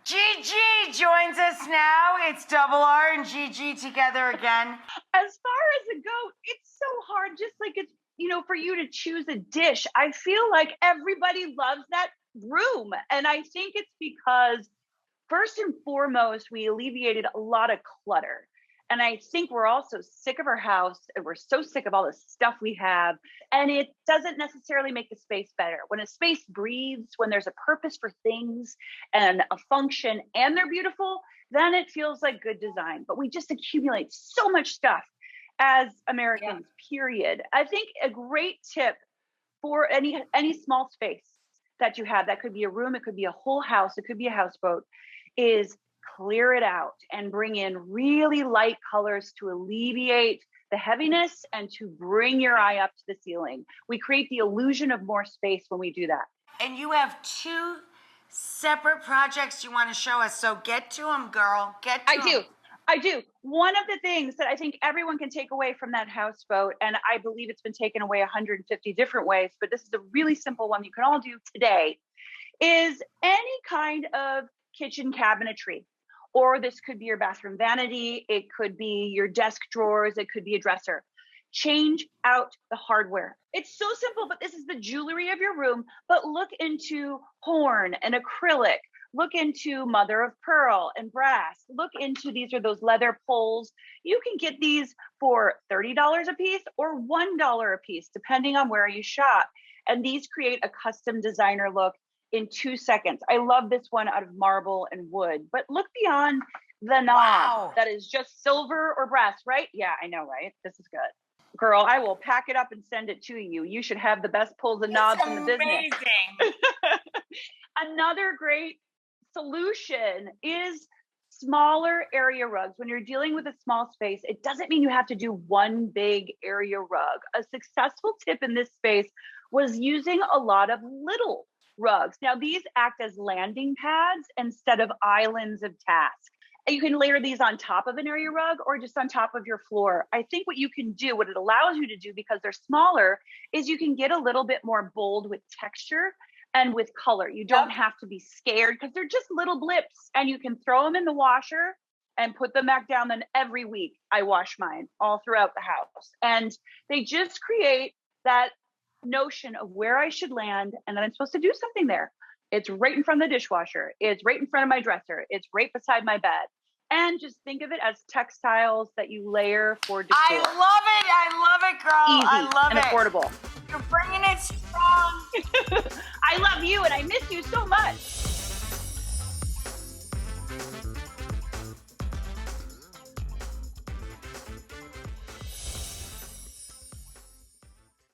Gigi joins us now. It's Double R and Gigi together again. As far as a goat, it's so hard. Just like it's, for you to choose a dish. I feel like everybody loves that room. And I think it's because, first and foremost, we alleviated a lot of clutter. And I think we're also sick of our house and we're so sick of all the stuff we have. And it doesn't necessarily make the space better. When a space breathes, when there's a purpose for things and a function and they're beautiful, then it feels like good design. But we just accumulate so much stuff as Americans, period. I think a great tip for any small space that you have, that could be a room, it could be a whole house, it could be a houseboat, is clear it out and bring in really light colors to alleviate the heaviness and to bring your eye up to the ceiling. We create the illusion of more space when we do that. And you have two separate projects you want to show us, so get to them, girl. Get to them. I do. One of the things that I think everyone can take away from that houseboat, and I believe it's been taken away 150 different ways, but this is a really simple one you can all do today, is any kind of kitchen cabinetry. Or this could be your bathroom vanity. It could be your desk drawers. It could be a dresser. Change out the hardware. It's so simple, but this is the jewelry of your room. But look into horn and acrylic. Look into mother of pearl and brass. Look into, these are those leather poles. You can get these for $30 a piece or $1 a piece, depending on where you shop. And these create a custom designer look in 2 seconds. I love this one out of marble and wood, but look beyond the knob that is just silver or brass, right? Yeah, I know, right? This is good. Girl, I will pack it up and send it to you. You should have the best pulls and knobs in the business. Another great solution is smaller area rugs. When you're dealing with a small space, it doesn't mean you have to do one big area rug. A successful tip in this space was using a lot of little rugs. Now, these act as landing pads instead of islands of task. You can layer these on top of an area rug or just on top of your floor. I think what you can do, what it allows you to do because they're smaller, is you can get a little bit more bold with texture and with color. You don't have to be scared because they're just little blips, and you can throw them in the washer and put them back down. Then every week I wash mine all throughout the house. And they just create that notion of where I should land and that I'm supposed to do something there. It's right in front of the dishwasher. It's right in front of my dresser. It's right beside my bed. And just think of it as textiles that you layer for decor. I love it, girl. Easy I love and it. affordable. You're bringing it strong. I love you and I miss you so much.